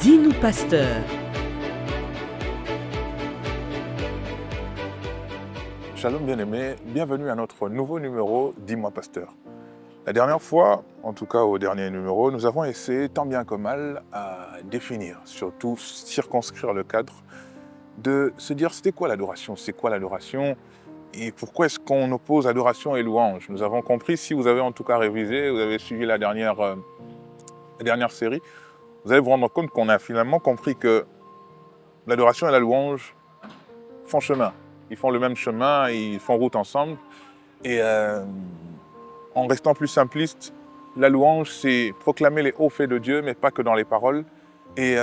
Dis-nous pasteur. Shalom bien-aimés, bienvenue à notre nouveau numéro Dis-moi pasteur. La dernière fois, en tout cas au dernier numéro, nous avons essayé tant bien que mal à définir, surtout circonscrire le cadre, de se dire c'était quoi l'adoration, c'est quoi l'adoration et pourquoi est-ce qu'on oppose adoration et louange. Nous avons compris, si vous avez en tout cas révisé, vous avez suivi la dernière série, vous allez vous rendre compte qu'on a finalement compris que l'adoration et la louange font chemin. Ils font le même chemin, ils font route ensemble. Et en restant plus simpliste, la louange, c'est proclamer les hauts faits de Dieu, mais pas que dans les paroles. Et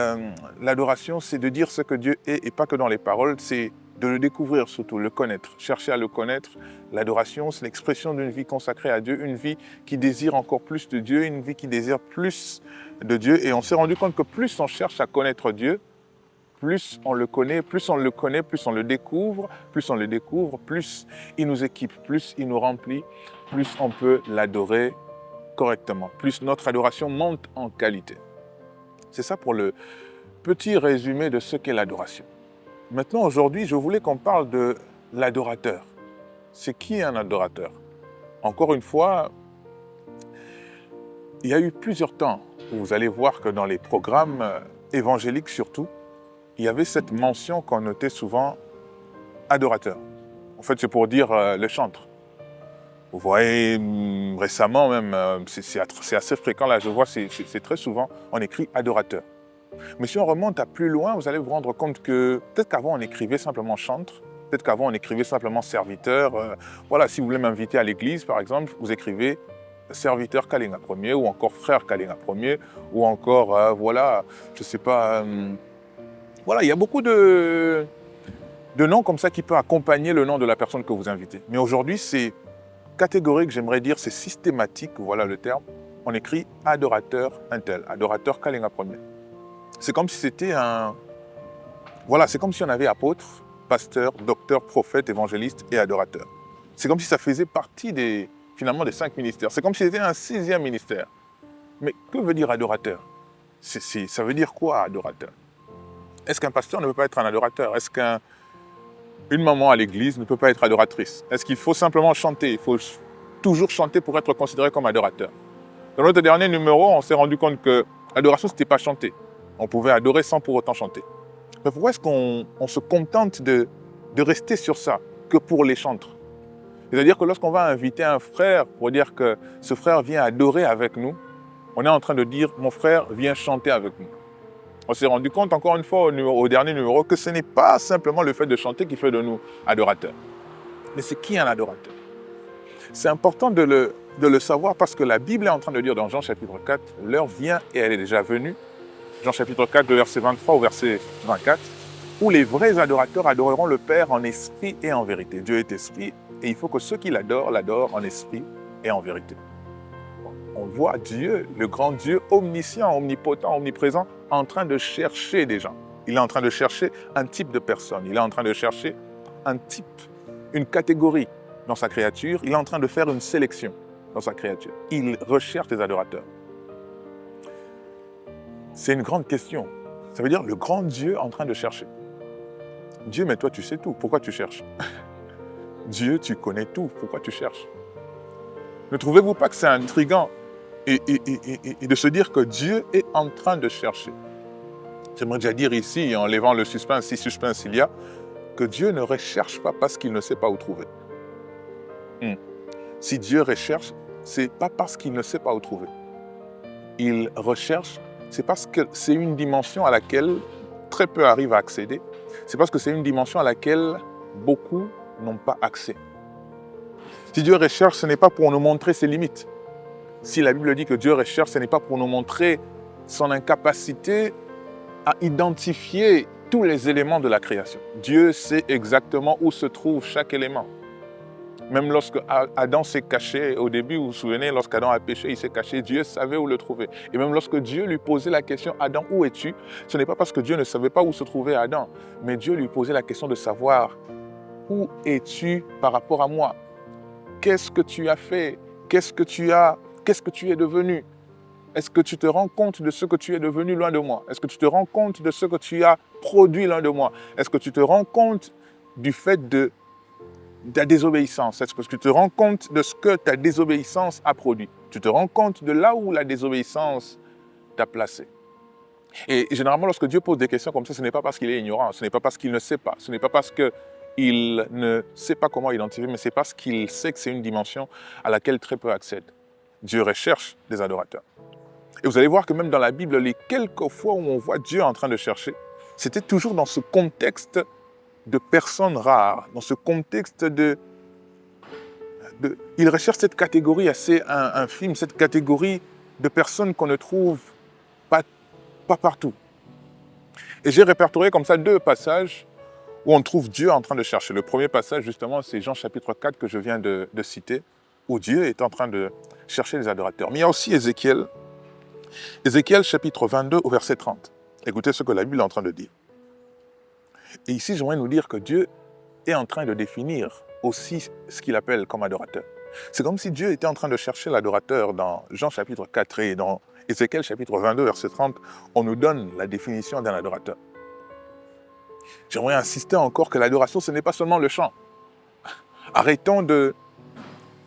l'adoration, c'est de dire ce que Dieu est, et pas que dans les paroles, c'est de le découvrir surtout, le connaître, chercher à le connaître. L'adoration, c'est l'expression d'une vie consacrée à Dieu, une vie qui désire encore plus de Dieu, une vie qui désire plus de Dieu. Et on s'est rendu compte que plus on cherche à connaître Dieu, plus on le connaît, plus on le découvre, plus il nous équipe, plus il nous remplit, plus on peut l'adorer correctement, plus notre adoration monte en qualité. C'est ça pour le petit résumé de ce qu'est l'adoration. Maintenant, aujourd'hui, je voulais qu'on parle de l'adorateur. C'est qui un adorateur? Encore une fois, il y a eu plusieurs temps où vous allez voir que dans les programmes évangéliques surtout, il y avait cette mention qu'on notait souvent « adorateur ». En fait, c'est pour dire le chantre. Vous voyez, récemment même, c'est assez fréquent, là je vois, c'est très souvent, on écrit « adorateur ». Mais si on remonte à plus loin, vous allez vous rendre compte que peut-être qu'avant on écrivait simplement chantre, peut-être qu'avant on écrivait simplement serviteur. Voilà, si vous voulez m'inviter à l'église par exemple, vous écrivez serviteur Kalinga Ier, ou encore frère Kalinga Ier, ou encore, voilà, je sais pas... Voilà, il y a beaucoup de noms comme ça qui peuvent accompagner le nom de la personne que vous invitez. Mais aujourd'hui, c'est catégorique, j'aimerais dire, c'est systématique, voilà le terme. On écrit adorateur untel, adorateur Kalinga Ier. C'est comme si c'était Voilà, c'est comme si on avait apôtre, pasteur, docteur, prophète, évangéliste et adorateur. C'est comme si ça faisait partie finalement des 5 ministères. C'est comme si c'était un 6e ministère. Mais que veut dire adorateur? Ça veut dire quoi, adorateur? Est-ce qu'un pasteur ne peut pas être un adorateur? Est-ce qu'une maman à l'église ne peut pas être adoratrice? Est-ce qu'il faut simplement chanter? Il faut toujours chanter pour être considéré comme adorateur? Dans notre dernier numéro, on s'est rendu compte que l'adoration, ce n'était pas chanter. On pouvait adorer sans pour autant chanter. Mais pourquoi est-ce qu'on se contente de rester sur ça, que pour les chantres? C'est-à-dire que lorsqu'on va inviter un frère pour dire que ce frère vient adorer avec nous, on est en train de dire « mon frère vient chanter avec nous ». On s'est rendu compte, encore une fois, au dernier numéro, que ce n'est pas simplement le fait de chanter qui fait de nous adorateurs. Mais c'est qui un adorateur? C'est important de le savoir parce que la Bible est en train de dire dans Jean chapitre 4, « l'heure vient et elle est déjà venue ». Jean chapitre 4, de verset 23 au verset 24, où les vrais adorateurs adoreront le Père en esprit et en vérité. Dieu est esprit et il faut que ceux qui l'adorent en esprit et en vérité. On voit Dieu, le grand Dieu, omniscient, omnipotent, omniprésent, en train de chercher des gens. Il est en train de chercher un type de personne. Il est en train de chercher un type, une catégorie dans sa créature. Il est en train de faire une sélection dans sa créature. Il recherche des adorateurs. C'est une grande question. Ça veut dire le grand Dieu en train de chercher. Dieu, mais toi, tu sais tout. Pourquoi tu cherches? Dieu, tu connais tout. Pourquoi tu cherches? Ne trouvez-vous pas que c'est intriguant et de se dire que Dieu est en train de chercher? J'aimerais déjà dire ici, en levant le suspense, si suspense il y a, que Dieu ne recherche pas parce qu'il ne sait pas où trouver. Si Dieu recherche, c'est pas parce qu'il ne sait pas où trouver. Il recherche, c'est parce que c'est une dimension à laquelle très peu arrivent à accéder. C'est parce que c'est une dimension à laquelle beaucoup n'ont pas accès. Si Dieu recherche, ce n'est pas pour nous montrer ses limites. Si la Bible dit que Dieu recherche, ce n'est pas pour nous montrer son incapacité à identifier tous les éléments de la création. Dieu sait exactement où se trouve chaque élément. Même lorsque Adam s'est caché au début, vous vous souvenez, lorsqu'Adam a péché, il s'est caché, Dieu savait où le trouver. Et même lorsque Dieu lui posait la question « Adam, où es-tu » ce n'est pas parce que Dieu ne savait pas où se trouvait Adam, mais Dieu lui posait la question de savoir « Où es-tu par rapport à moi ?» Qu'est-ce que tu as fait? Qu'est-ce que tu es devenu? Est-ce que tu te rends compte de ce que tu es devenu loin de moi? Est-ce que tu te rends compte de ce que tu as produit loin de moi? Est-ce que tu te rends compte du fait de ta désobéissance? Est-ce que tu te rends compte de ce que ta désobéissance a produit? Tu te rends compte de là où la désobéissance t'a placé? Et généralement, lorsque Dieu pose des questions comme ça, ce n'est pas parce qu'il est ignorant, ce n'est pas parce qu'il ne sait pas, ce n'est pas parce qu'il ne sait pas comment identifier, mais c'est parce qu'il sait que c'est une dimension à laquelle très peu accèdent. Dieu recherche des adorateurs. Et vous allez voir que même dans la Bible, les quelques fois où on voit Dieu en train de chercher, c'était toujours dans ce contexte de personnes rares, dans ce contexte il recherche cette catégorie assez infime, cette catégorie de personnes qu'on ne trouve pas partout. Et j'ai répertorié comme ça 2 passages où on trouve Dieu en train de chercher. Le premier passage, justement, c'est Jean chapitre 4 que je viens de citer, où Dieu est en train de chercher les adorateurs. Mais il y a aussi Ézéchiel chapitre 22 au verset 30. Écoutez ce que la Bible est en train de dire. Et ici, j'aimerais nous dire que Dieu est en train de définir aussi ce qu'il appelle comme adorateur. C'est comme si Dieu était en train de chercher l'adorateur dans Jean chapitre 4 et dans Ézéchiel chapitre 22 verset 30, on nous donne la définition d'un adorateur. J'aimerais insister encore que l'adoration, ce n'est pas seulement le chant. Arrêtons de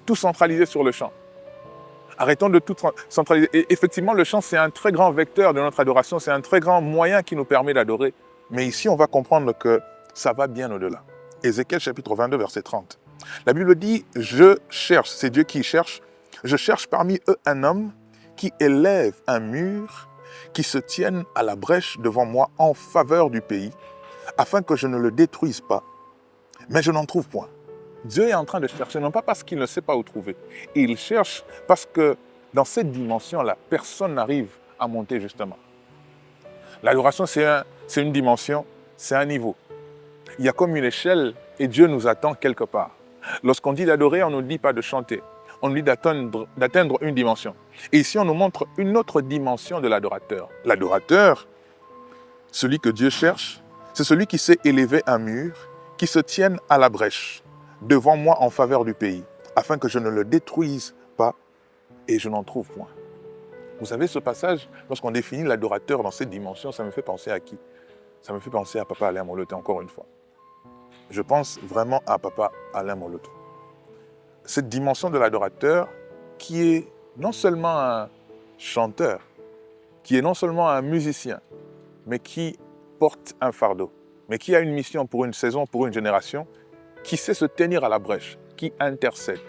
tout centraliser sur le chant. Arrêtons de tout centraliser. Et effectivement, le chant, c'est un très grand vecteur de notre adoration, c'est un très grand moyen qui nous permet d'adorer. Mais ici, on va comprendre que ça va bien au-delà. Ézéchiel chapitre 22, verset 30. La Bible dit, je cherche, c'est Dieu qui cherche, je cherche parmi eux un homme qui élève un mur, qui se tienne à la brèche devant moi en faveur du pays, afin que je ne le détruise pas, mais je n'en trouve point. Dieu est en train de chercher, non pas parce qu'il ne sait pas où trouver. Il cherche parce que dans cette dimension-là, personne n'arrive à monter justement. L'adoration, c'est une dimension, c'est un niveau. Il y a comme une échelle et Dieu nous attend quelque part. Lorsqu'on dit d'adorer, on ne dit pas de chanter. On nous dit d'atteindre une dimension. Et ici, on nous montre une autre dimension de l'adorateur. L'adorateur, celui que Dieu cherche, c'est celui qui sait élever un mur, qui se tienne à la brèche, devant moi en faveur du pays, afin que je ne le détruise pas et je n'en trouve point. Vous savez, ce passage, lorsqu'on définit l'adorateur dans cette dimension, ça me fait penser à qui? Ça me fait penser à Papa Alain Moloto, encore une fois. Je pense vraiment à Papa Alain Moloto. Cette dimension de l'adorateur qui est non seulement un chanteur, qui est non seulement un musicien, mais qui porte un fardeau, mais qui a une mission pour une saison, pour une génération, qui sait se tenir à la brèche, qui intercède.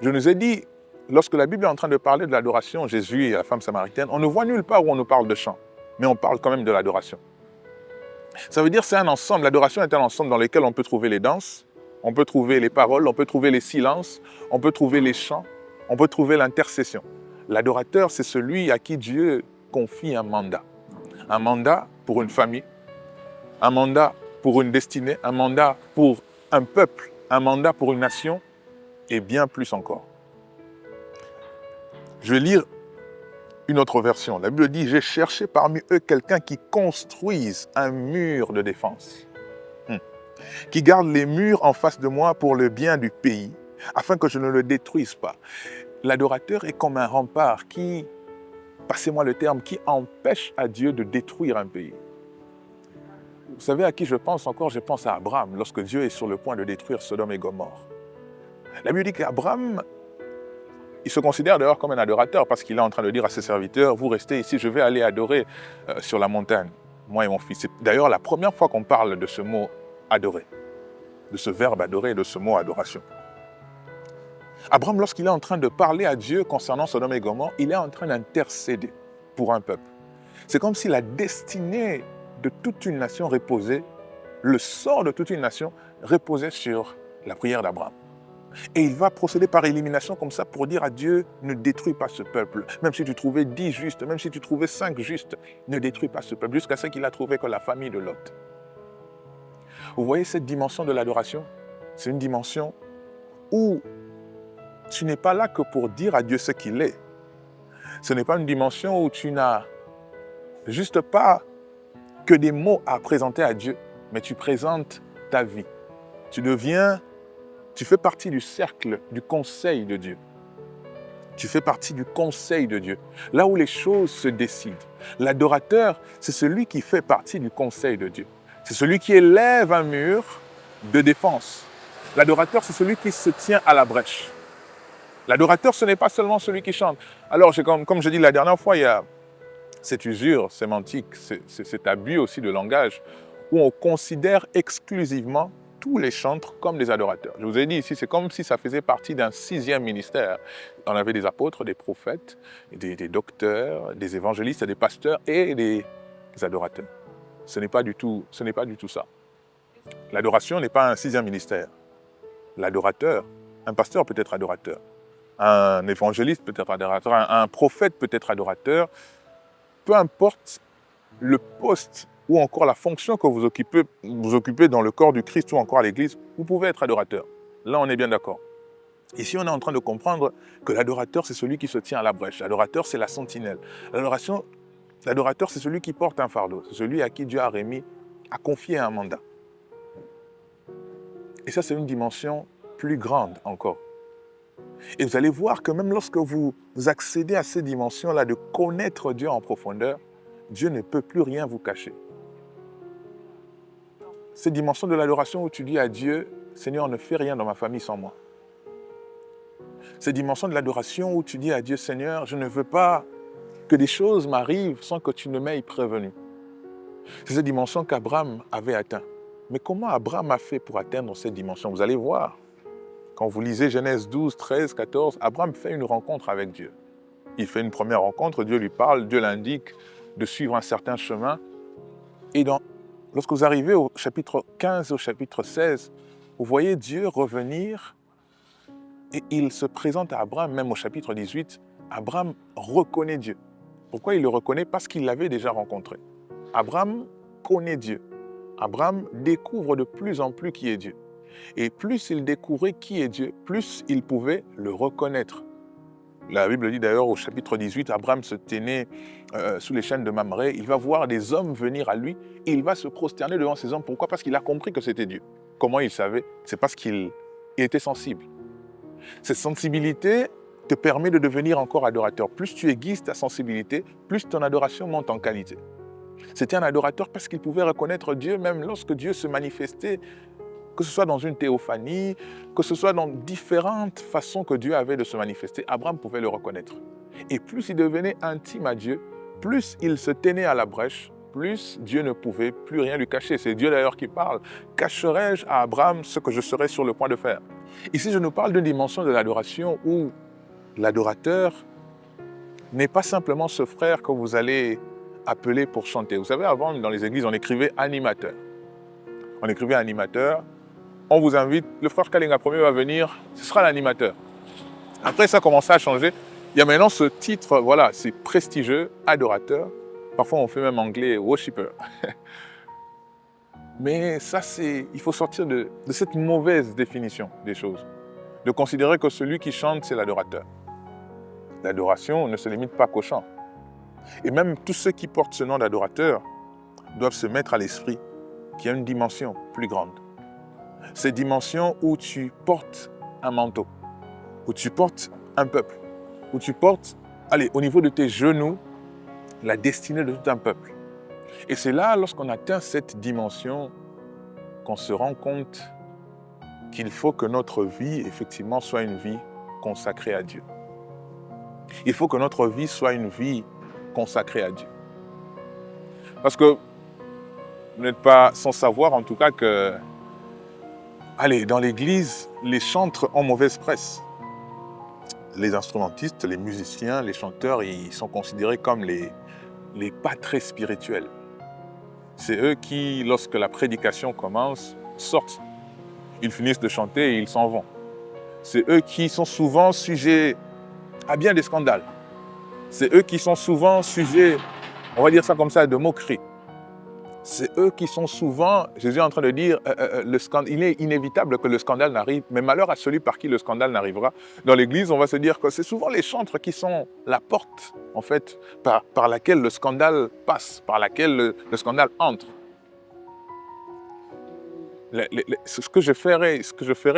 Je nous ai dit, lorsque la Bible est en train de parler de l'adoration, Jésus et la femme samaritaine, on ne voit nulle part où on nous parle de chant, mais on parle quand même de l'adoration. Ça veut dire que c'est un ensemble, l'adoration est un ensemble dans lequel on peut trouver les danses, on peut trouver les paroles, on peut trouver les silences, on peut trouver les chants, on peut trouver l'intercession. L'adorateur, c'est celui à qui Dieu confie un mandat. Un mandat pour une famille, un mandat pour une destinée, un mandat pour un peuple, un mandat pour une nation et bien plus encore. Je vais lire une autre version. La Bible dit « J'ai cherché parmi eux quelqu'un qui construise un mur de défense, qui garde les murs en face de moi pour le bien du pays, afin que je ne le détruise pas. » L'adorateur est comme un rempart qui, passez-moi le terme, qui empêche à Dieu de détruire un pays. Vous savez à qui je pense encore? Je pense à Abraham, lorsque Dieu est sur le point de détruire Sodome et Gomorrhe. La Bible dit qu'Abraham, il se considère d'ailleurs comme un adorateur parce qu'il est en train de dire à ses serviteurs, vous restez ici, je vais aller adorer sur la montagne, moi et mon fils. C'est d'ailleurs la première fois qu'on parle de ce mot adorer, de ce verbe adorer et de ce mot adoration. Abraham, lorsqu'il est en train de parler à Dieu concernant Sodome et Gomorrhe, il est en train d'intercéder pour un peuple. C'est comme si la destinée de toute une nation reposait, le sort de toute une nation reposait sur la prière d'Abraham. Et il va procéder par élimination comme ça pour dire à Dieu, ne détruis pas ce peuple. Même si tu trouvais 10 justes, même si tu trouvais 5 justes, ne détruis pas ce peuple, jusqu'à ce qu'il a trouvé que la famille de Lot. Vous voyez cette dimension de l'adoration? C'est une dimension où tu n'es pas là que pour dire à Dieu ce qu'il est. Ce n'est pas une dimension où tu n'as juste pas que des mots à présenter à Dieu, mais tu présentes ta vie. Tu fais partie du cercle, du conseil de Dieu. Tu fais partie du conseil de Dieu, là où les choses se décident. L'adorateur, c'est celui qui fait partie du conseil de Dieu. C'est celui qui élève un mur de défense. L'adorateur, c'est celui qui se tient à la brèche. L'adorateur, ce n'est pas seulement celui qui chante. Alors, comme je dis la dernière fois, il y a cette usure sémantique, cet abus aussi de langage, où on considère exclusivement tous les chantres comme des adorateurs. Je vous ai dit ici, c'est comme si ça faisait partie d'un 6e ministère. On avait des apôtres, des prophètes, des docteurs, des évangélistes, des pasteurs et des adorateurs. Ce n'est pas du tout ça. L'adoration n'est pas un 6e ministère. L'adorateur, un pasteur peut être adorateur, un évangéliste peut être adorateur, un prophète peut être adorateur, peu importe le poste ou encore la fonction que vous occupez dans le corps du Christ ou encore à l'Église, vous pouvez être adorateur. Là, on est bien d'accord. Ici, on est en train de comprendre que l'adorateur, c'est celui qui se tient à la brèche. L'adorateur, c'est la sentinelle. L'adorateur, c'est celui qui porte un fardeau. C'est celui à qui Dieu a confié un mandat. Et ça, c'est une dimension plus grande encore. Et vous allez voir que même lorsque vous accédez à ces dimensions-là de connaître Dieu en profondeur, Dieu ne peut plus rien vous cacher. Cette dimension de l'adoration où tu dis à Dieu, Seigneur, ne fais rien dans ma famille sans moi. Cette dimension de l'adoration où tu dis à Dieu, Seigneur, je ne veux pas que des choses m'arrivent sans que tu ne m'aies prévenu. C'est cette dimension qu'Abraham avait atteint. Mais comment Abraham a fait pour atteindre cette dimension? Vous allez voir. Quand vous lisez Genèse 12, 13, 14, Abraham fait une rencontre avec Dieu. Il fait une première rencontre, Dieu lui parle, Dieu l'indique de suivre un certain chemin. Et lorsque vous arrivez au chapitre 15 et au chapitre 16, vous voyez Dieu revenir et il se présente à Abraham, même au chapitre 18, Abraham reconnaît Dieu. Pourquoi il le reconnaît? Parce qu'il l'avait déjà rencontré. Abraham connaît Dieu. Abraham découvre de plus en plus qui est Dieu. Et plus il découvrait qui est Dieu, plus il pouvait le reconnaître. La Bible dit d'ailleurs au chapitre 18, Abraham se tenait sous les chaînes de Mamré. Il va voir des hommes venir à lui et il va se prosterner devant ces hommes. Pourquoi? Parce qu'il a compris que c'était Dieu. Comment il savait? C'est parce qu'il était sensible. Cette sensibilité te permet de devenir encore adorateur. Plus tu aiguises ta sensibilité, plus ton adoration monte en qualité. C'était un adorateur parce qu'il pouvait reconnaître Dieu même lorsque Dieu se manifestait, que ce soit dans une théophanie, que ce soit dans différentes façons que Dieu avait de se manifester, Abraham pouvait le reconnaître. Et plus il devenait intime à Dieu, plus il se tenait à la brèche, plus Dieu ne pouvait plus rien lui cacher. C'est Dieu d'ailleurs qui parle. Cacherai-je à Abraham ce que je serai sur le point de faire? Ici, je nous parle d'une dimension de l'adoration où l'adorateur n'est pas simplement ce frère que vous allez appeler pour chanter. Vous savez, avant, dans les églises, on écrivait animateur. On écrivait animateur. On vous invite, le frère Kalinga premier va venir, ce sera l'animateur. Après, ça a commencé à changer. Il y a maintenant ce titre, voilà, c'est prestigieux, adorateur. Parfois, on fait même anglais, worshipper. Mais ça, il faut sortir de cette mauvaise définition des choses. De considérer que celui qui chante, c'est l'adorateur. L'adoration ne se limite pas qu'au chant. Et même tous ceux qui portent ce nom d'adorateur doivent se mettre à l'esprit qu'il y a une dimension plus grande. Cette dimension où tu portes un manteau, où tu portes un peuple, où tu portes, au niveau de tes genoux, la destinée de tout un peuple. Et c'est là, lorsqu'on atteint cette dimension, qu'on se rend compte qu'il faut que notre vie, effectivement, soit une vie consacrée à Dieu. Il faut que notre vie soit une vie consacrée à Dieu. Parce que vous n'êtes pas sans savoir, en tout cas, que dans l'église, les chantres ont mauvaise presse. Les instrumentistes, les musiciens, les chanteurs, ils sont considérés comme les pas très spirituels. C'est eux qui, lorsque la prédication commence, sortent. Ils finissent de chanter et ils s'en vont. C'est eux qui sont souvent sujets à bien des scandales. C'est eux qui sont souvent sujets, on va dire ça comme ça, de moqueries. C'est eux qui sont souvent, Jésus est en train de dire, il est inévitable que le scandale n'arrive, mais malheur à celui par qui le scandale n'arrivera. Dans l'Église, on va se dire que c'est souvent les chantres qui sont la porte, en fait, par laquelle le scandale passe, par laquelle le scandale entre. Ce que je ferai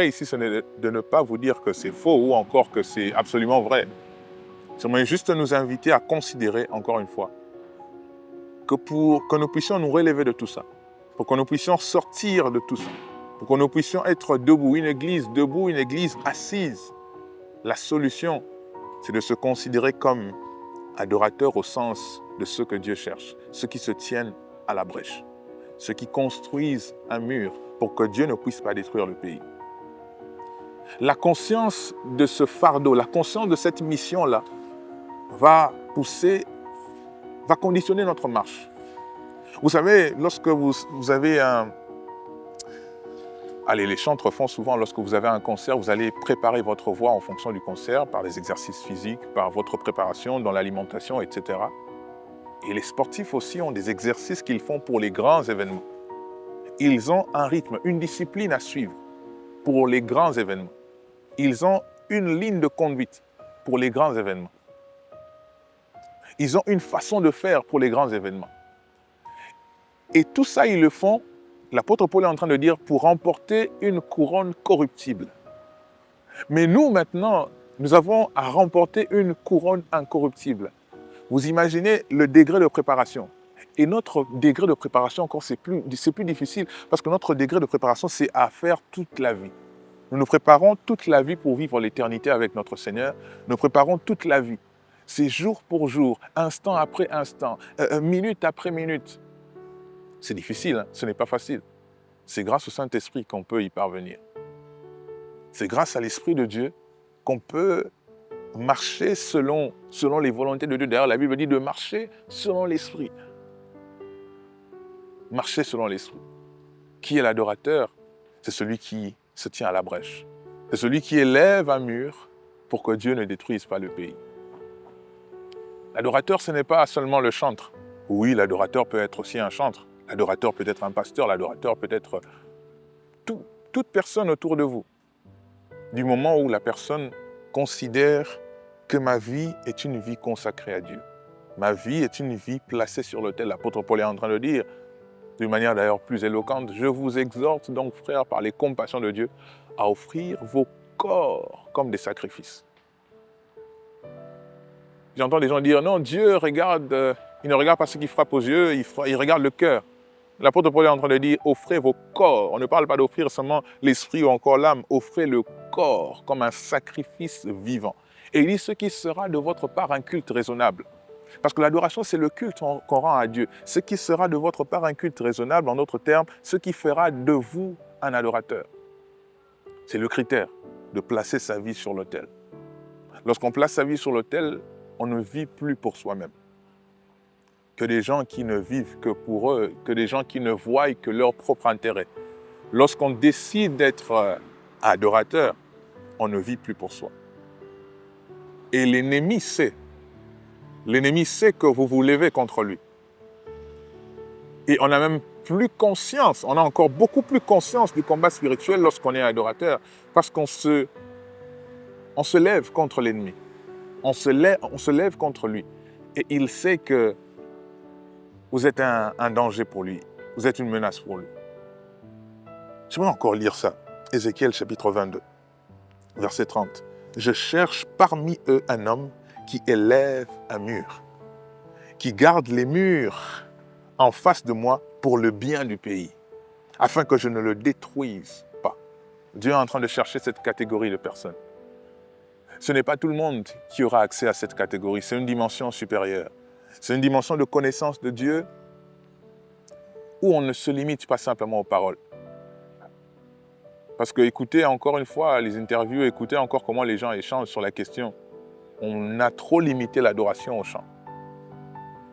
ici, ce n'est de ne pas vous dire que c'est faux ou encore que c'est absolument vrai. J'aimerais juste nous inviter à considérer, encore une fois, que pour que nous puissions nous relever de tout ça, pour que nous puissions sortir de tout ça, pour que nous puissions être debout, une église assise, la solution, c'est de se considérer comme adorateurs au sens de ceux que Dieu cherche, ceux qui se tiennent à la brèche, ceux qui construisent un mur pour que Dieu ne puisse pas détruire le pays. La conscience de ce fardeau, la conscience de cette mission-là va conditionner notre marche. Vous savez, lorsque vous avez un... Allez, les chantres font souvent, lorsque vous avez un concert, vous allez préparer votre voix en fonction du concert, par les exercices physiques, par votre préparation dans l'alimentation, etc. Et les sportifs aussi ont des exercices qu'ils font pour les grands événements. Ils ont un rythme, une discipline à suivre pour les grands événements. Ils ont une ligne de conduite pour les grands événements. Ils ont une façon de faire pour les grands événements. Et tout ça, ils le font, l'apôtre Paul est en train de dire, pour remporter une couronne corruptible. Mais nous, maintenant, nous avons à remporter une couronne incorruptible. Vous imaginez le degré de préparation. Et notre degré de préparation, encore, c'est plus difficile, parce que notre degré de préparation, c'est à faire toute la vie. Nous nous préparons toute la vie pour vivre l'éternité avec notre Seigneur. Nous préparons toute la vie. C'est jour pour jour, instant après instant, minute après minute. C'est difficile, hein? Ce n'est pas facile. C'est grâce au Saint-Esprit qu'on peut y parvenir. C'est grâce à l'Esprit de Dieu qu'on peut marcher selon les volontés de Dieu. D'ailleurs, la Bible dit de marcher selon l'Esprit. Marcher selon l'Esprit. Qui est l'adorateur? C'est celui qui se tient à la brèche. C'est celui qui élève un mur pour que Dieu ne détruise pas le pays. L'adorateur, ce n'est pas seulement le chantre. Oui, l'adorateur peut être aussi un chantre. L'adorateur peut être un pasteur, l'adorateur peut être toute personne autour de vous. Du moment où la personne considère que ma vie est une vie consacrée à Dieu. Ma vie est une vie placée sur l'autel. L'apôtre Paul est en train de dire, d'une manière d'ailleurs plus éloquente, « Je vous exhorte donc, frères, par les compassions de Dieu, à offrir vos corps comme des sacrifices. » J'entends des gens dire, non, Dieu regarde, il ne regarde pas ce qui frappe aux yeux, il regarde le cœur. L'apôtre Paul est en train de dire, offrez vos corps. On ne parle pas d'offrir seulement l'esprit ou encore l'âme. Offrez le corps comme un sacrifice vivant. Et il dit, ce qui sera de votre part un culte raisonnable. Parce que l'adoration, c'est le culte qu'on rend à Dieu. Ce qui sera de votre part un culte raisonnable, en d'autres termes, ce qui fera de vous un adorateur. C'est le critère de placer sa vie sur l'autel. Lorsqu'on place sa vie sur l'autel, on ne vit plus pour soi-même. Que des gens qui ne vivent que pour eux, que des gens qui ne voient que leur propre intérêt. Lorsqu'on décide d'être adorateur, on ne vit plus pour soi. Et l'ennemi sait que vous vous levez contre lui. Et on a même plus conscience, on a encore beaucoup plus conscience du combat spirituel lorsqu'on est adorateur, parce qu'on se lève contre l'ennemi. On se lève contre lui. Et il sait que vous êtes un danger pour lui. Vous êtes une menace pour lui. J'aimerais encore lire ça. Ézéchiel chapitre 22, verset 30. « Je cherche parmi eux un homme qui élève un mur, qui garde les murs en face de moi pour le bien du pays, afin que je ne le détruise pas. » Dieu est en train de chercher cette catégorie de personnes. Ce n'est pas tout le monde qui aura accès à cette catégorie. C'est une dimension supérieure. C'est une dimension de connaissance de Dieu où on ne se limite pas simplement aux paroles. Parce que écoutez encore une fois les interviews, écoutez encore comment les gens échangent sur la question. On a trop limité l'adoration au chant.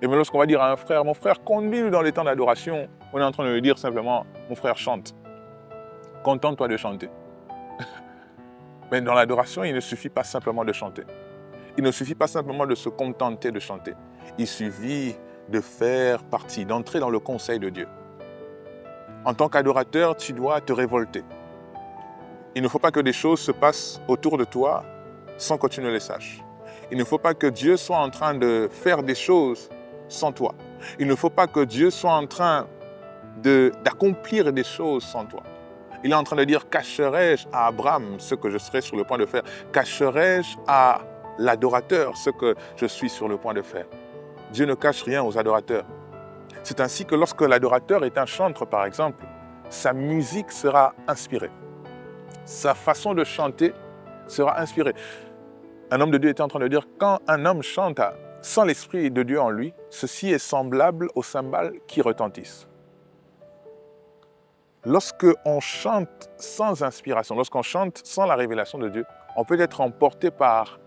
Et même lorsqu'on va dire à un frère, mon frère, conduis-nous dans les temps d'adoration, on est en train de lui dire simplement, mon frère, chante. Contente-toi de chanter. Mais dans l'adoration, il ne suffit pas simplement de chanter. Il ne suffit pas simplement de se contenter de chanter. Il suffit de faire partie, d'entrer dans le conseil de Dieu. En tant qu'adorateur, tu dois te révolter. Il ne faut pas que des choses se passent autour de toi sans que tu ne les saches. Il ne faut pas que Dieu soit en train de faire des choses sans toi. Il ne faut pas que Dieu soit en train d'accomplir des choses sans toi. Il est en train de dire, cacherai-je à Abraham ce que je serai sur le point de faire? Cacherai-je à l'adorateur ce que je suis sur le point de faire. Dieu ne cache rien aux adorateurs. C'est ainsi que lorsque l'adorateur est un chantre, par exemple, sa musique sera inspirée. Sa façon de chanter sera inspirée. Un homme de Dieu était en train de dire, quand un homme chante sans l'Esprit de Dieu en lui, ceci est semblable aux cymbales qui retentissent. Lorsque on chante sans inspiration, lorsqu'on chante sans la révélation de Dieu, on peut être emporté par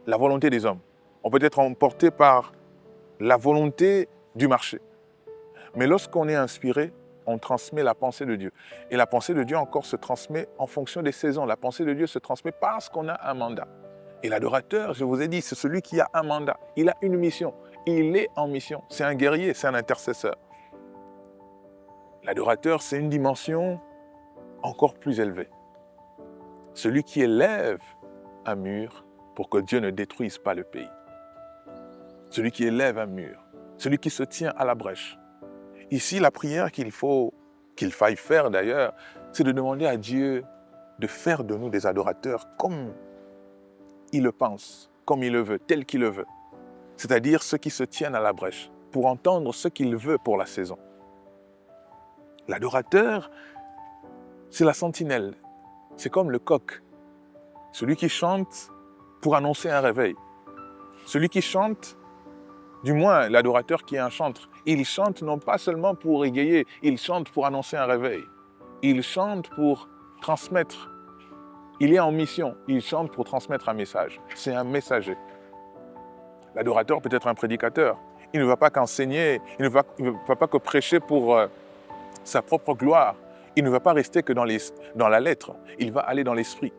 la volonté des hommes. On peut être emporté par la volonté du marché. Mais lorsqu'on est inspiré, on transmet la pensée de Dieu. Et la pensée de Dieu encore se transmet en fonction des saisons. La pensée de Dieu se transmet parce qu'on a un mandat. Et l'adorateur, je vous ai dit, c'est celui qui a un mandat. Il a une mission. Il est en mission. C'est un guerrier, c'est un intercesseur. L'adorateur, c'est une dimension encore plus élevée. Celui qui élève un mur pour que Dieu ne détruise pas le pays. Celui qui élève un mur. Celui qui se tient à la brèche. Ici, la prière qu'il faille faire d'ailleurs, c'est de demander à Dieu de faire de nous des adorateurs comme il le pense, comme il le veut, tel qu'il le veut. C'est-à-dire ceux qui se tiennent à la brèche pour entendre ce qu'il veut pour la saison. L'adorateur, c'est la sentinelle. C'est comme le coq. Celui qui chante pour annoncer un réveil. Celui qui chante, du moins l'adorateur qui est un chantre, il chante non pas seulement pour égayer, il chante pour annoncer un réveil. Il chante pour transmettre. Il est en mission, il chante pour transmettre un message. C'est un messager. L'adorateur peut être un prédicateur. Il ne va pas qu'enseigner, il ne va pas que prêcher pour sa propre gloire. Il ne va pas rester que dans la lettre, il va aller dans l'esprit.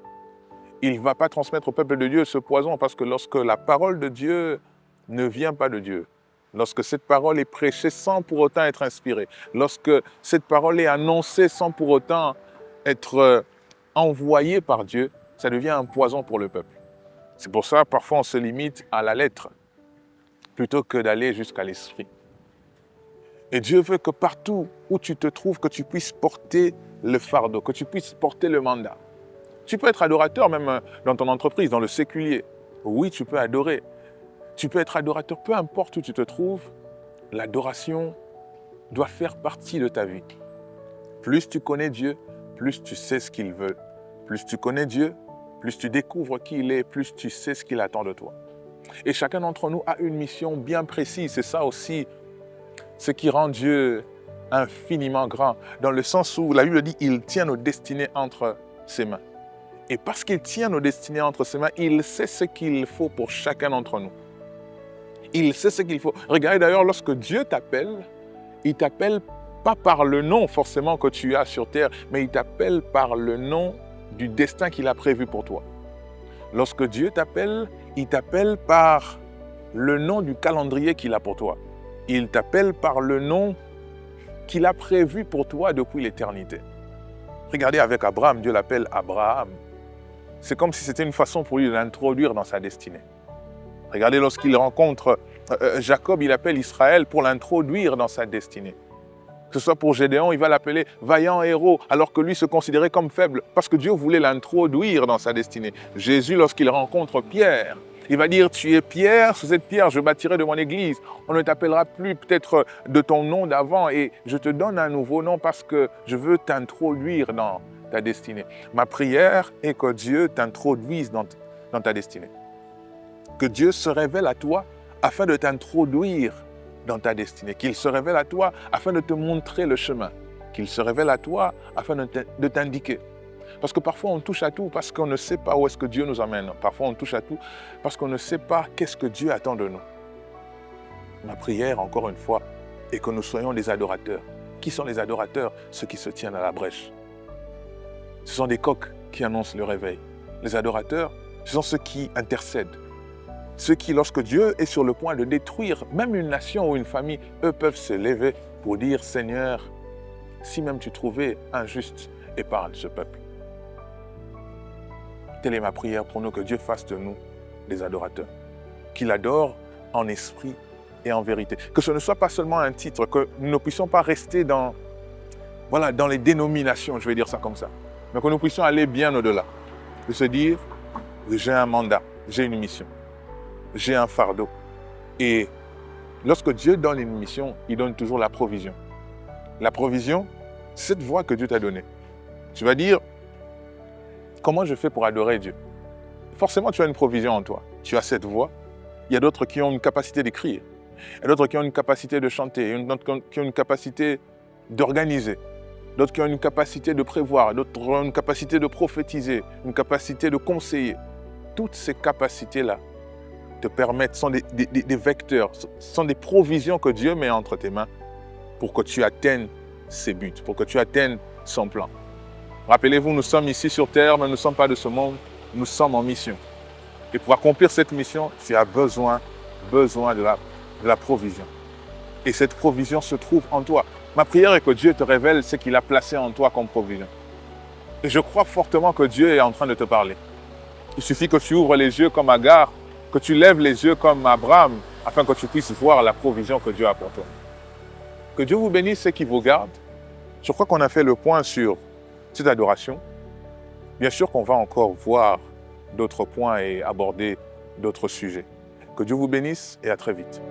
Il ne va pas transmettre au peuple de Dieu ce poison parce que lorsque la parole de Dieu ne vient pas de Dieu, lorsque cette parole est prêchée sans pour autant être inspirée, lorsque cette parole est annoncée sans pour autant être envoyée par Dieu, ça devient un poison pour le peuple. C'est pour ça, parfois, on se limite à la lettre plutôt que d'aller jusqu'à l'esprit. Et Dieu veut que partout où tu te trouves, que tu puisses porter le fardeau, que tu puisses porter le mandat. Tu peux être adorateur même dans ton entreprise, dans le séculier. Oui, tu peux adorer. Tu peux être adorateur, peu importe où tu te trouves, l'adoration doit faire partie de ta vie. Plus tu connais Dieu, plus tu sais ce qu'il veut. Plus tu connais Dieu, plus tu découvres qui il est, plus tu sais ce qu'il attend de toi. Et chacun d'entre nous a une mission bien précise. C'est ça aussi ce qui rend Dieu infiniment grand, dans le sens où la Bible dit qu'il tient nos destinées entre ses mains. Et parce qu'il tient nos destinées entre ses mains, il sait ce qu'il faut pour chacun d'entre nous. Il sait ce qu'il faut. Regardez d'ailleurs, lorsque Dieu t'appelle, il ne t'appelle pas par le nom forcément que tu as sur terre, mais il t'appelle par le nom du destin qu'il a prévu pour toi. Lorsque Dieu t'appelle, il t'appelle par le nom du calendrier qu'il a pour toi. Il t'appelle par le nom qu'il a prévu pour toi depuis l'éternité. Regardez avec Abraham, Dieu l'appelle Abraham. C'est comme si c'était une façon pour lui de l'introduire dans sa destinée. Regardez lorsqu'il rencontre Jacob, il appelle Israël pour l'introduire dans sa destinée. Que ce soit pour Gédéon, il va l'appeler vaillant héros, alors que lui se considérait comme faible, parce que Dieu voulait l'introduire dans sa destinée. Jésus, lorsqu'il rencontre Pierre, il va dire, tu es Pierre, sous cette pierre, je bâtirai de mon église. On ne t'appellera plus peut-être de ton nom d'avant et je te donne un nouveau nom parce que je veux t'introduire dans ta destinée. Ma prière est que Dieu t'introduise dans ta destinée. Que Dieu se révèle à toi afin de t'introduire dans ta destinée. Qu'il se révèle à toi afin de te montrer le chemin. Qu'il se révèle à toi afin de t'indiquer. Parce que parfois on touche à tout parce qu'on ne sait pas où est-ce que Dieu nous emmène. Parfois on touche à tout parce qu'on ne sait pas qu'est-ce que Dieu attend de nous. Ma prière, encore une fois, est que nous soyons des adorateurs. Qui sont les adorateurs? Ceux qui se tiennent à la brèche. Ce sont des coqs qui annoncent le réveil. Les adorateurs, ce sont ceux qui intercèdent. Ceux qui, lorsque Dieu est sur le point de détruire même une nation ou une famille, eux peuvent se lever pour dire, Seigneur, si même tu trouvais injuste, épargne ce peuple. Telle est ma prière pour nous, que Dieu fasse de nous des adorateurs. Qu'il adore en esprit et en vérité. Que ce ne soit pas seulement un titre, que nous ne puissions pas rester dans les dénominations, je vais dire ça comme ça. Mais que nous puissions aller bien au-delà. De se dire, j'ai un mandat, j'ai une mission. j'ai un fardeau. Et lorsque Dieu donne une mission, il donne toujours la provision. La provision, c'est cette voie que Dieu t'a donnée. Tu vas dire, comment je fais pour adorer Dieu? Forcément, tu as une provision en toi. Tu as cette voix. Il y a d'autres qui ont une capacité d'écrire. Il y a d'autres qui ont une capacité de chanter. D'autres qui ont une capacité d'organiser. D'autres qui ont une capacité de prévoir. D'autres ont une capacité de prophétiser. Une capacité de conseiller. Toutes ces capacités-là te permettent, sont des vecteurs, sont des provisions que Dieu met entre tes mains pour que tu atteignes ses buts, pour que tu atteignes son plan. Rappelez-vous, nous sommes ici sur terre, mais nous ne sommes pas de ce monde. Nous sommes en mission. Et pour accomplir cette mission, tu as besoin de la provision. Et cette provision se trouve en toi. Ma prière est que Dieu te révèle ce qu'il a placé en toi comme provision. Et je crois fortement que Dieu est en train de te parler. Il suffit que tu ouvres les yeux comme Agar, que tu lèves les yeux comme Abraham, afin que tu puisses voir la provision que Dieu a pour toi. Que Dieu vous bénisse et qu'il vous garde. Je crois qu'on a fait le point sur cette adoration. Bien sûr qu'on va encore voir d'autres points et aborder d'autres sujets. Que Dieu vous bénisse et à très vite.